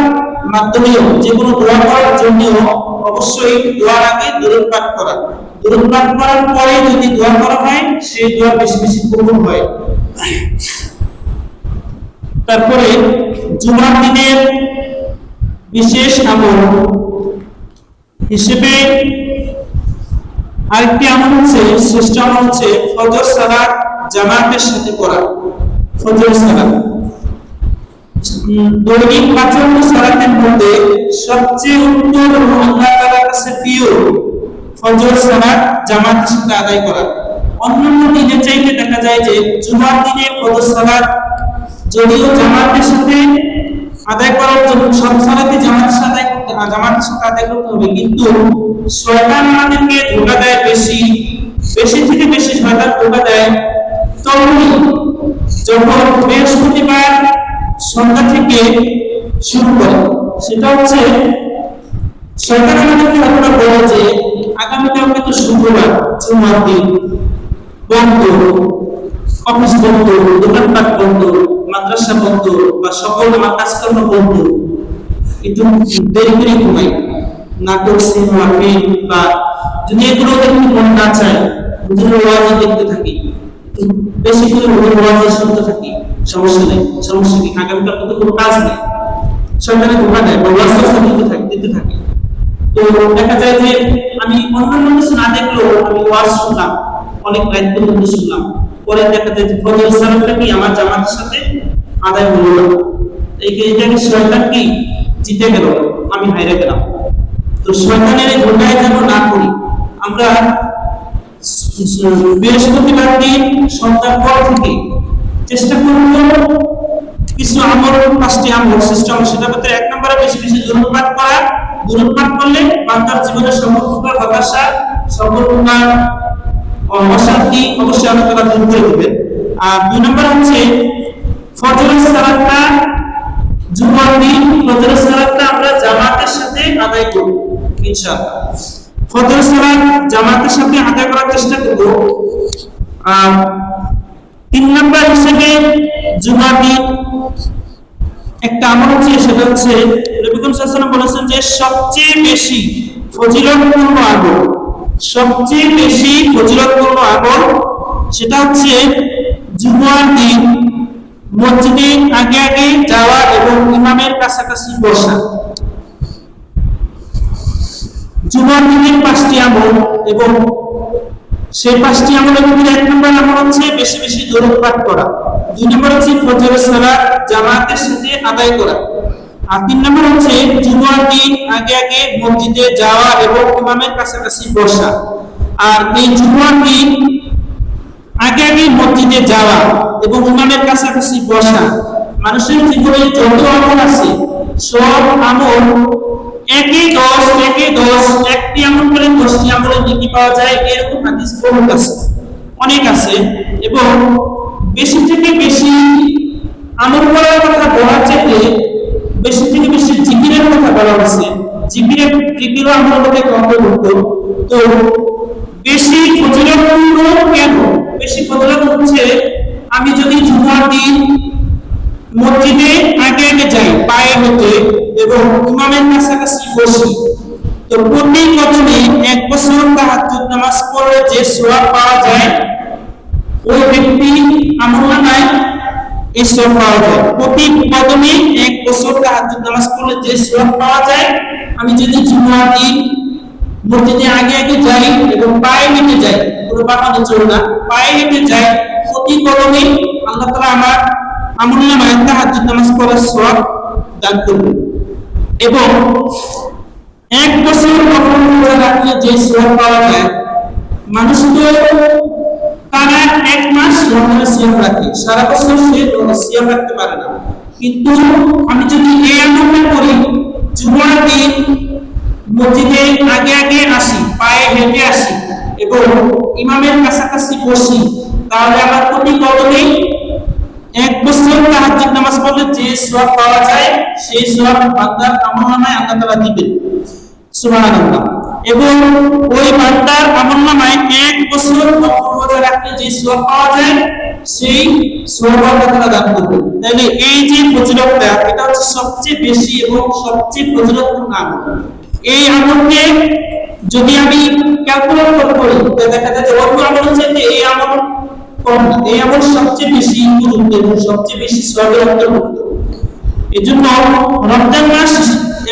মাধ্যমে, যে কোনো দোয়া করার জন্য অবশ্যই দোয়ার আগে দুরূদ পাঠ করা, দুরূদ পাঠ করার পরে যদি দোয়া করা হয় সেই দোয়া বেশি বেশি কবুল হয়। তারপরে জুমার দিনের বিশেষ আমল হিসেবে আরেকটি আমল হচ্ছে, শ্রেষ্ঠ আমল হচ্ছে ফজর সালাত জামাতের সাথে পড়া। ফজর সালাত দৈনিক 5 ওয়াক্ত সালাতের মধ্যে সবচেয়ে উত্তম এবং আল্লাহ তাআলার কাছে প্রিয় ফজর সালাত জামাতের সাথে আদায় করা। অন্যান্য দিনের চাইতে দেখা যায় যে জুমার দিনে ফজর সালাত যদিও জামাতের সাথে আদায় করার জন্য সব সালাতে জামাতের সাথে আদায় করতে হবে, কিন্তু শয়তান আমাদেরকে ধোঁকা দেয়, বেশি থেকে বেশি শয়তান ধোঁকা দেয় তখনই যখন বৃহস্পতিবার সন্ধ্যা থেকে শুরু করে। সেটা হচ্ছে শয়তান আমাদেরকে হয়তো বলে যে আগামীকালকে তো শুক্রবার, জুমার দিন, বন্ধ, অফিস বন্ধ, দোকানপাট বন্ধ, মাদ্রাসা বন্ধ বা সকল কাজকর্ম বন্ধ, একটু দেরি করে ঘুমাই, নাটক, সিনেমা, ফিল্ম বা যদি এগুলো দেখতে মন না চায়, হুজুরের ওয়াজ দেখতে থাকি, বেশি করে ওয়াজ শুনতে থাকি, সমস্যা নেই, সমস্যা কি আগামীকাল তো কোনো কাজ নেই, সরকারে ধোকা দেয় বা ওয়াজ দিতে থাকে। তো দেখা যায় যে আমি অন্যান্য কিছু না দেখলেও আমি ওয়াজ শুনলাম, অনেক রাত পর্যন্ত শুনলাম, পরে দেখা যায় যে ফজর সালাতটা কি আমার জামাতের সাথে আদায় হলো না, এইটাকে শয়তান কি জিতে গেল, আমি হারিয়ে গেলাম। তো শয়তানের এই ধোকায় যেন না করি আমরা। বৃহস্পতিবার দিন সন্ধ্যার পর থেকে চেষ্টা করব কিছু আমল, 5টি আমল সিস্টেম, সেটার মধ্যে 1 নম্বরে বেশি বেশি দুরূদ পাঠ করা। দুরূদ পাঠ করলে বান্দার জীবনে সকল প্রকার হতাশা, সকল প্রকার অশান্তি অবশ্যই আল্লাহ তাআলা দূর করে দেবেন। আর 2 নম্বর হচ্ছে ফজরের সালাতটা, জুমার দিন ফজরের সালাতটা আমরা জামাতের সাথে আদায় করব ইনশাআল্লাহ। ফজর সালাত জামাতের সাথে আদায় করার চেষ্টা করব। আর 3 নম্বর হিসেবে জুমার দিন একটা আমল হচ্ছে, সেটা হচ্ছে নবী করিম সাল্লাল্লাহু আলাইহি ওয়াসাল্লাম বলেছেন যে সবচেয়ে বেশি ফজিলতপূর্ণ আমল, সবচেয়ে বেশি ফজিলতপূর্ণ আমল সেটা হচ্ছে জুমার দিন মসজিদে আগে আগে যাওয়া এবং ইমামের কাছাকাছি বসা। জুমার দিনের 5টি আমল, এবং সেই 5টি আমলের মধ্যে 1 নম্বর আমল হচ্ছে বেশি বেশি দুরূদ পাঠ করা, 2 নম্বর হচ্ছে ফজরের সালাত জামাতের সাথে আদায় করা, আর 3 নম্বর হচ্ছে জুমার দিন আগে আগে মসজিদে যাওয়া এবং ইমামের কাছাকাছি বসা। আর এই জুমার দিন আগে আগে মসজিদে যাওয়া এবং ইমামের কাছাকাছি বসা মানুষের জীবনে যত আমল আছে সব আমল একই 10 একটি আমল করে 10টি আমলের নেকি পাওয়া যায়, এরকম হাদিস বহু আছে, অনেক আছে। এবং বেশি থেকে বেশি আমল করার কথা বলার চাইতে বেশি থেকে বেশি জিকিরের কথা বলা হয়েছে, জিকিরও আমলের মধ্যে অন্তর্ভুক্ত। তো বেশি ফজিলতপূর্ণ কেন? বেশি ফজিলত হচ্ছে আমি যদি জুমার দিন মসজিদে আগে আগে যাই পায়ে হেঁটে এবং ইমামের কাছাকাছি বসি, তো প্রতি কদমে 1 বছর তাহাজ্জুদ নামাজ পড়লে যে সওয়াব পাওয়া যায় ওই ব্যক্তি আমলনামায় এই সওয়াব পাওয়া যায়। প্রতি কদমে 1 বছর তাহাজ্জুদ নামাজ পড়লে যে সওয়াব পাওয়া যায়, আমি যদি জুমার দিন মসজিদে আগে আগে যাই এবং পায়ে হেঁটে যাই, কোনো বাহনে চড়ে না, পায়ে হেঁটে যাই, প্রতি কদমে আল্লাহ তাআলা আমার আমলনামায় তাহাজ্জুদ নামাজ পড়ার সওয়াব দান করবেন। এবং 1 বছর নফল রোজা রাখলে যে সওয়াব পাওয়া যায়, মানুষ তো তারা 1 মাস রমজানের সিয়াম রাখে, সারা বছর সে সিয়াম রাখতে পারে না, কিন্তু আমি যদি এই আমলটা করি, জুমার দিন মসজিদে আগে আগে আসি, পায়ে হেঁটে আসি এবং ইমামের কাছাকাছি বসি, তাহলে আমার প্রতি কদমে 1 বছর তাহাজ্জুদ নামাজ পড়লে যে সওয়াব পাওয়া যায় সেই সওয়াব বান্দার আমলনামায় আল্লাহ তাআলা দিবেন। সুবহানাল্লাহ। এবং ওই বান্দার আমলনামায় 1 বছর নফল রোজা রাখলে যে সওয়াব পাওয়া যায় সেই সওয়াব আল্লাহ তাআলা দান করবেন। তাহলে এই যে ফজিলতটা, এটা হচ্ছে সবচেয়ে বেশি এবং সবচেয়ে ফজিলতপূর্ণ আমল। এই আমলকে যদি আমি ক্যালকুলেট করি তাহলে দেখা যায় যে অন্য আমলের চাইতে এই আমল কম না, এই আমল সবচেয়ে বেশি গুরুত্ব এবং সবচেয়ে বেশি সওয়াবের অন্তর্ভুক্ত। এজন্য রমজান মাস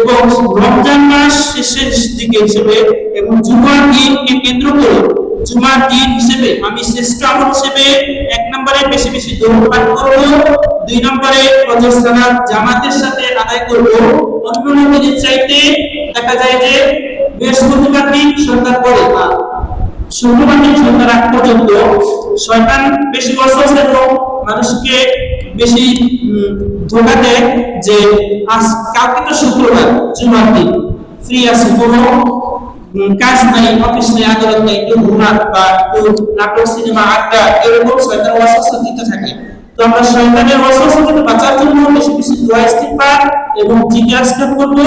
এবং রমজান মাস শেষের দিকে হিসেবে এবং জুমার দিনকে কেন্দ্র করে জুমার দিন হিসেবে আমি শ্রেষ্ঠ আমল হিসেবে 1 নম্বরে বেশি বেশি দুরূদ পাঠ করব, 2 নম্বরে ফজর সালাত জামাতের সাথে আদায় করব। অন্যান্য দিনের চাইতে দেখা যায় যে বৃহস্পতিবার দিন সন্ধ্যার পরে বা শুক্রবার দিন সন্ধ্যার আগ পর্যন্ত শয়তান বেশি ওয়াসওয়াসা এবং মানুষকে বেশি ধোঁকা দেয় যে আজ কালকে তো শুক্রবার, জুমার দিন ফ্রি আছে, কোনো কাজ নাই, অফিস নেই, আদালত নেই, কেউ ঘুমাক বা কেউ নাটক সিনেমা আড্ডা, এরকম শয়তান ওয়াসওয়াসা দিতে থাকে। তো আমরা শয়তানের ওয়াসওয়াসা থেকে বাঁচার জন্য বেশি বেশি দোয়া ইস্তিগফার এবং জিকির আজকার করব,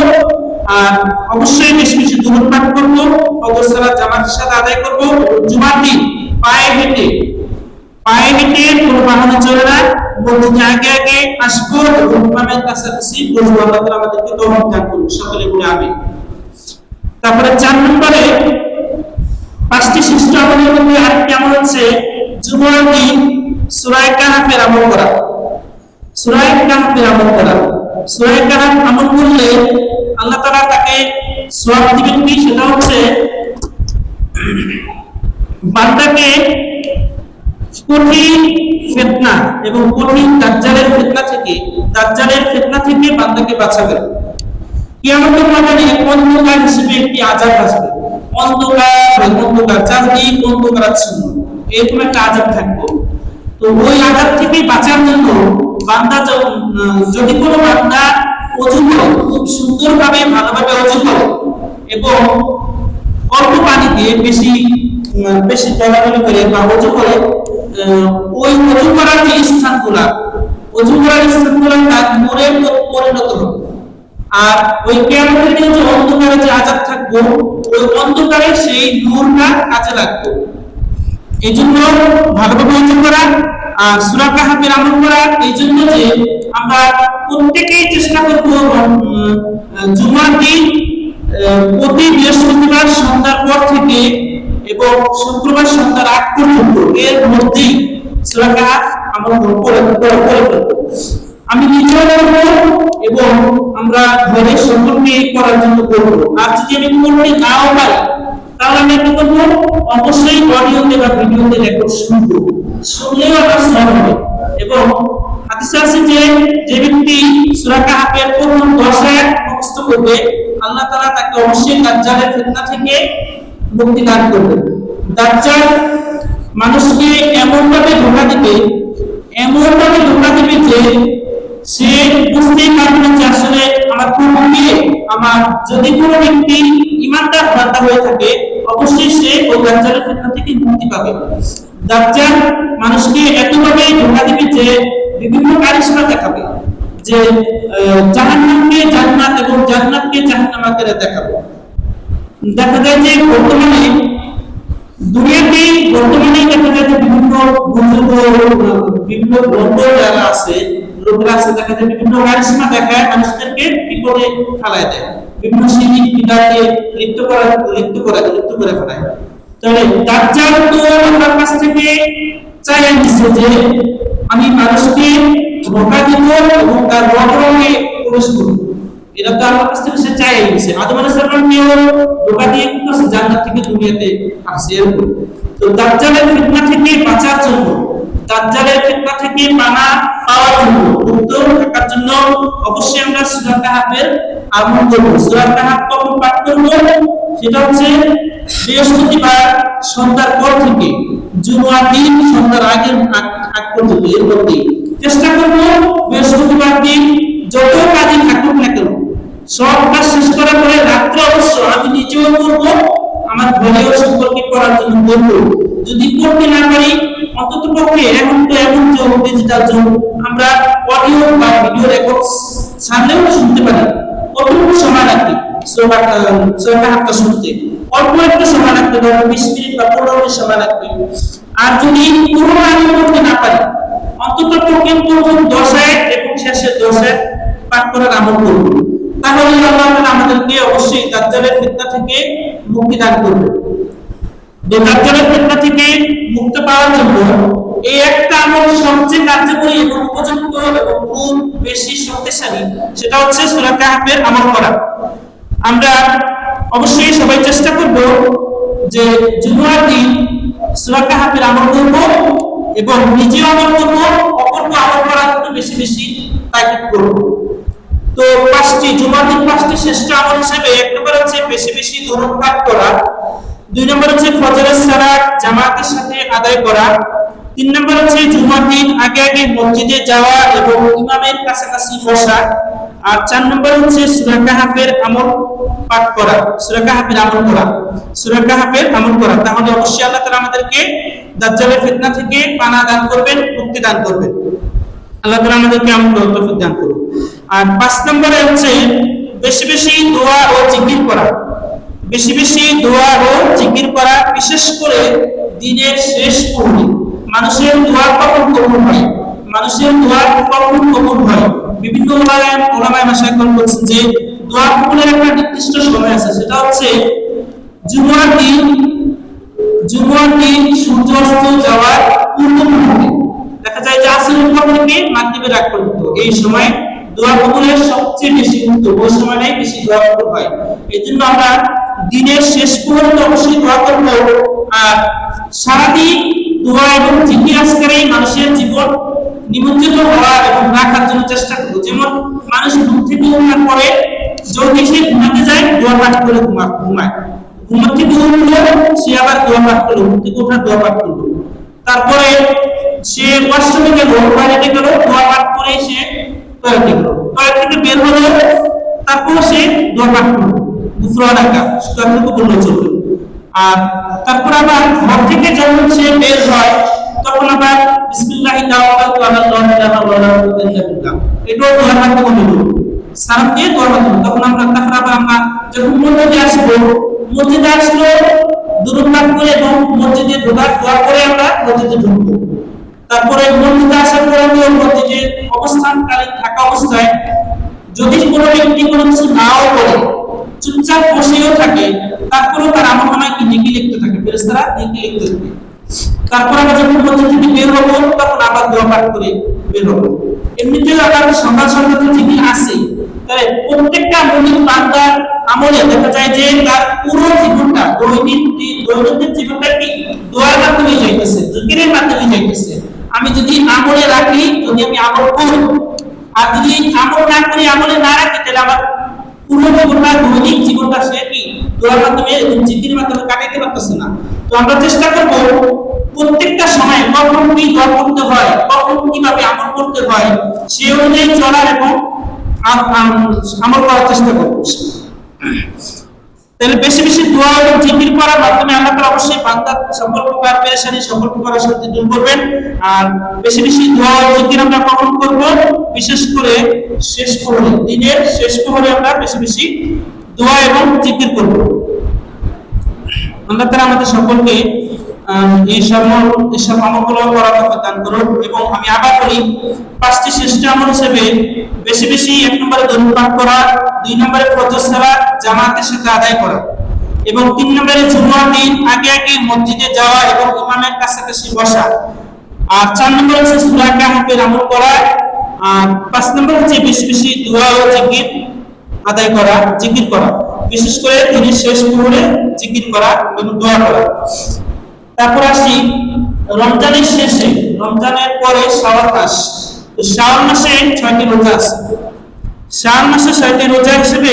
আর অবশ্যই বেশি বেশি দুরূদ পাঠ করব, ফজর সালাত জামাতের সাথে আদায় করব। জুমার দিন পায়ে হেঁটে কোনো বাহনে চড়ে না, মসজিদে আগে আগে আসবো এবং ইমামের কাছাকাছি বসবো। আল্লাহ তাআলা আমাদেরকে তৌফিক দান করুন, সকলে বলে আমিন। তারপরে 4 নম্বরে 5টি শ্রেষ্ঠ আমলের মধ্যে আরেকটি আমল হচ্ছে জুমার দিন সূরা কাহফের আমল করা, সূরা কাহফের আমল করা। সূরা কাহফ আমল করলে আল্লাহ তাআলা তাকে সওয়াব দিবেন কি, সেটা হচ্ছে বান্দাকে কঠিন ফিতনা এবং কঠিন দাজ্জালের ফিতনা থেকে বান্দাকে বাঁচাবে। কিয়ামতের ময়দানে অন্ধকার হিসেবে একটি আযাব আসবে, অন্ধকার চারদিক অন্ধকারাচ্ছন্ন, এরকম একটা আযাব থাকবে। তো ওই আযাব থেকে বাঁচার জন্য বান্দা যদি কোনো বান্দা ওযু করে, খুব সুন্দরভাবে ভালোভাবে ওযু করে এবং অল্প পানি দিয়ে বেশি দলাদলি করে বা ওযু করে, ওই ওযু করার স্থানগুলো তার নূরে পরিণত হবে। আর ওই কিয়ামতের দিনে যে অন্ধকারে যে আযাব থাকবে, ওই অন্ধকারে সেই নূরটা কাজে লাগবে। এই জন্য ভালোভাবে ওযু করা আর সূরা কাহফের আমল করা। এই জন্য যে আমরা প্রত্যেকেই চেষ্টা করব জুমার দিন প্রতি বৃহস্পতিবার সন্ধ্যার পর থেকে এবং শুক্রবার সন্ধ্যার আগ পর্যন্ত এর মধ্যেই সূরা কাহফ আমল করে ফেলব। আমি নিজেও করব এবং আমরা ঘরে সকলকে করার জন্য করব। আর যদি আমি করতে নাও পারি তাহলে আমি কি করব, অবশ্যই অডিওতে বা ভিডিওতে রেকর্ড শুনবো, শুনলেও আমার সওয়াব হবে। এবং হাদিসে আছে যে ব্যক্তি সূরা কাহফের প্রথম 10 আয়াত মুখস্থ করবে, আল্লাহ তাআলা তাকে অবশ্যই দাজ্জালের ফিতনা থেকে মুক্তি দান করবেন। দাজ্জাল মানুষকে এমনভাবে ধোঁকা দিবে যে সে বুঝতেই পারবে না যে আসলে আমার কোন কে। যদি কোনো ব্যক্তি ঈমানদার বান্দা হয়ে থাকে, অবশ্যই সে ওই দাজ্জালের ফিতনা থেকে মুক্তি পাবে। দাজ্জাল মানুষকে এতভাবে ধোঁকা দিবে যে বিভিন্ন কারিশমা দেখাবে, যে জাহান্নামকে জান্নাত এবং জান্নাতকে জাহান্নাম আকারে দেখাবে। দেখা যায় যে বর্তমানে দেখা যায় যে বিভিন্ন যারা আছে, লোকরা আছে, দেখা যায় বিভিন্ন কারিশমা দেখায় মানুষদেরকে বিপদে ফেলায় দেয়, বিভিন্ন শিরক বিদআতে লিপ্ত করে ফেলায়। তাহলে দাজ্জাল তো আল্লাহর কাছ থেকে চাইয়া নিছে যে আমি মানুষকে ধোঁকা দিব এবং তার রগে প্রবেশ করব। এটা তো আল্লাহর কাছ থেকে সে চাইয়া নিছে। আদম আলাইহিস সালামকেও ধোঁকা দিয়ে কিন্তু জান্নাত থেকে দুনিয়াতে আসছে। তো দাজ্জালের ফিতনা থেকে বাঁচার জন্য, দাজ্জালের ফিতনা থেকে পানা পাওয়ার জন্য, মুক্ত থাকার জন্য অবশ্যই আমরা সূরা কাহফের আমল করব। সূরা কাহফ কখন পাঠ করব? সেটা হচ্ছে বৃহস্পতিবার সন্ধ্যার পর থেকে জুমার দিন সন্ধ্যার আগ পর্যন্ত। এর মধ্যে চেষ্টা করব বৃহস্পতিবার দিন যত কাজে থাকুক না কেন সব কাজ শেষ করার পরে রাত্রে অবশ্য আমি নিজেও করব, আমার ঘরেও সকলকে করার জন্য বলবো। যদি করতে না পারি অন্তত পক্ষে এখন তো এমন যুগ, ডিজিটাল যুগ, আমরা অডিও বা ভিডিও রেকর্ড ছাড়লেও শুনতে পারি। কতটুকু সময় লাগবে সূরা কাহফ শুনতে? অল্প একটু সময় লাগবে, ধরো 20 মিনিট বা 15 মিনিট সময় লাগবে। আর যদি পুরো আমি করতে না পারি অন্তত পক্ষে প্রথম 10 আয়াত এবং শেষের 10 আয়াত পাঠ করার আমল করব, তাহলে আল্লাহ তাআলা আমাদেরকে অবশ্যই দাজ্জালের ফিতনা থেকে মুক্তি দান করবেন। দাজ্জালের ফিতনা থেকে মুক্তি পাওয়ার জন্য এই একটা আমল সবচেয়ে কার্যকরী এবং উপযুক্ত এবং খুব বেশি শক্তিশালী, সেটা হচ্ছে সূরা কাহফের আমল করা। আমরা অবশ্যই সবাই চেষ্টা করব যে জুমার দিন সূরা কাহফের আমল করব এবং নিজেও আমল করব, অপরকে আমল করার জন্য বেশি বেশি তাকিদ করব। তো জুমার দিন 5টি শ্রেষ্ঠ আমল হিসেবে 1 নম্বর হচ্ছে বেশি বেশি দরুদ পাঠ করা, 2 নম্বর হচ্ছে ফজরের সালাত জামাতের সাথে আদায় করা, 3 নম্বর হচ্ছে জুমার দিন আগে আগে মসজিদে যাওয়া এবং ইমামের কাছাকাছি বসা, আর 4 নম্বর হচ্ছে সূরা কাহফের আমল পাঠ করা, সূরা কাহফের আমল করা। তাহলে অবশ্যই আল্লাহ তাআলা আমাদেরকে দাজ্জালের ফিতনা থেকে পানাহ দান করবেন, মুক্তি দান করবেন। আল্লাহ তাআলা আমাদেরকে আমল করার তৌফিক দান করুন। আর 5 নম্বরে হচ্ছে বেশি বেশি দোয়া ও জিকির করা, বিশেষ করে দিনের শেষ প্রহরে। মানুষের দোয়া কখন কবুল হয়? বিভিন্ন উলামায়ে মাশায়েখ বলছেন যে দোয়া কবুলের একটা নির্দিষ্ট সময় আছে, সেটা হচ্ছে জুমার দিন সূর্যাস্ত যাওয়ার পূর্ব মুহূর্তে, দেখা যায় যে আসরের পর থেকে মাগরিবের আগ পর্যন্ত এই সময় দোয়া কবুলের সবচেয়ে বেশি মুহূর্ত, ওই সময়টাই বেশি দোয়া কবুল হয়। এই জন্য আমরা দিনের শেষ মুহূর্তে অবশ্যই দোয়া করব। আর সারাদিন দোয়া এবং জিকির আজকারে মানুষের জীবন নিমজ্জিত হওয়া এবং রাখার জন্য চেষ্টা করব। যেমন মানুষ ঘুম থেকে ওঠার পরে যদি সে ঘুমাতে যায় দোয়া পাঠ করে ঘুমায়, ঘুম থেকে উঠলো সে আবার দোয়া পাঠ করলো, ঘুম থেকে ওঠার দোয়া পাঠ করলো, তারপরে সে ওয়াশরুমে গেল, টয়লেটে গেল, দোয়া পাঠ করে সে টয়লেটে গেল, টয়লেট থেকে বের হলো, তারপর সে দোয়া পাঠ করলো গুফরানাকা, সেটাকে বললো চলবে। আর তারপর আবার ঘর থেকে যখন সে বের হয় তখন আবার বিসমিল্লাহি তাওয়াক্কালতু আলাল্লাহি লা হাওলা ওয়ালা কুওয়াতা ইল্লা বিল্লাহ, এটাও দোয়ার মাধ্যমে হলো সালাম দিয়ে দোয়ার মাধ্যমে। তখন আমরা তারপর আমরা যখন মসজিদে আসবো, মসজিদে আসলো দুরূদ পাঠ করে এবং মসজিদে ঢোকার দোয়া করে আমরা মসজিদে ঢুকবো। তারপরে মসজিদে আসার পরে মসজিদে অবস্থানকালীন থাকা অবস্থায় যদি কোনো ব্যক্তি কোনো কিছু নাও করে চুপচাপ বসেও থাকে, তারপরেও তার আমলনামায় কি নেকি লিখতে থাকে, ফেরেশতারা নেকি লিখতে থাকে। তারপর আমরা যখন মসজিদ থেকে বের হবো তখন আবার দোয়া পাঠ করে বের হবো। এমনিতেও আবার সকাল সকাল জিকির আছে, তাহলে প্রত্যেকটা মুমিন বান্দার আমলে দেখা যায় যে তার পুরো জীবনটা দৈনন্দিন জীবনটা কি দোয়ার মাধ্যমে যাইতেছে, জিকিরের মাধ্যমে যাইতেছে। আমি যদি আমলে রাখি, যদি আমি আমল করি, আর যদি আমল না করি, আমলে না রাখি, তাহলে আমার পুরো জীবনটা দৈনিক জীবনটা সে কি দোয়ার মাধ্যমে জিকিরের মাধ্যমে কাটাইতে পারতেছে না। তো আমরা চেষ্টা করব প্রত্যেকটা সময় কখন কি দোয়া করতে হয়, কখন কিভাবে আমল করতে হয় সে অনুযায়ী চলার এবং আমল করার চেষ্টা করব। তাহলে বেশি বেশি দোয়া এবং জিকির করার মাধ্যমে আল্লাহ তাআলা অবশ্যই বান্দার সকল প্রকার পেরেশানি, সকল প্রকার অশান্তি দূর করবেন। আর বেশি বেশি দোয়া ও জিকির আমরা কখন করব? বিশেষ করে শেষ প্রহরে, দিনের শেষ প্রহরে আমরা বেশি বেশি দোয়া এবং জিকির করব। আল্লাহ তাআলা আমাদের সকলকে এই সব আমলগুলো করার তৌফিক দান করুন। এবং আমি আবার বলি, 5টি শ্রেষ্ঠ আমল হিসেবে বেশি বেশি 1 নম্বরে দরুদ পাঠ করা, 2 নম্বরে ফজর সালাত জামাতের সাথে আদায় করা, এবং 3 নম্বরে জুমার দিন আগে আগে মসজিদে যাওয়া এবং ইমামের কাছাকাছি বসা, আর 4 নম্বরে হচ্ছে সূরা কাহফের আমল করা, আর 5 নম্বরে হচ্ছে বেশি বেশি দোয়া ও জিকির আদায় করা, জিকির করা, বিশেষ করে দিনের শেষ প্রহরে জিকির করা এবং দোয়া করা। তারপর আসি রমজানের শেষে, রমজানের পরে শাওয়াল মাস। তো শাওয়াল মাসে 6টি রোজা আছে। শাওয়াল মাসে 6টি রোজা হিসেবে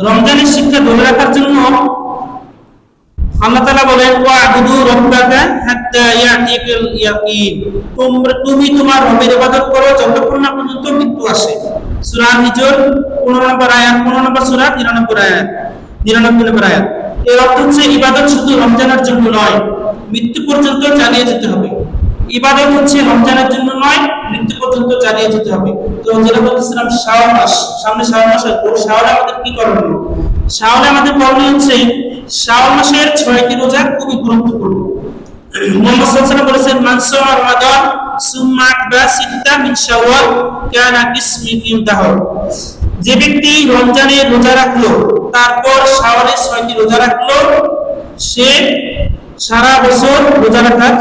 রমজানের শিক্ষা ধরে রাখার জন্য আল্লাহ তাআলা বলেন ওয়া'বুদু রাব্বাকা হাত্তা ইয়াতিয়াকাল ইয়াকিন, তুমি তোমার রবের ইবাদত করো যতক্ষণ না পর্যন্ত মৃত্যু আসে। সূরা হিজর 15 নম্বর আয়াত, 15 নম্বর সূরা 99 নম্বর আয়াত। এর অর্থ হচ্ছে ইবাদত শুধু রমজানের জন্য নয়, মৃত্যু পর্যন্ত চালিয়ে যেতে হবে। ইবাদত হচ্ছে রমজানের জন্য নয়, মৃত্যু পর্যন্ত চালিয়ে যেতে হবে। তো যেটা বলছিলাম শাওয়াল মাস, সামনে শাওয়াল মাস আসবে, শাওয়ালে আমাদের কি করণীয়? শাওয়ালে আমাদের করণীয় হচ্ছে শাওয়াল মাসের 6টি রোজা খুবই গুরুত্বপূর্ণ। মুহাম্মদ সাল্লাল্লাহু আলাইহি ওয়াসাল্লাম বলেছেন, মান সাওয়া রমাদান সুম্মা আতবা সিত্তা মিন শাওয়াল কানা কিসমিকিন দাহর, যে ব্যক্তি রমজানে রোজা রাখলো তারপর শাওয়ালে 6টি রোজা রাখলো, সে সারা বছর রোজা রাখার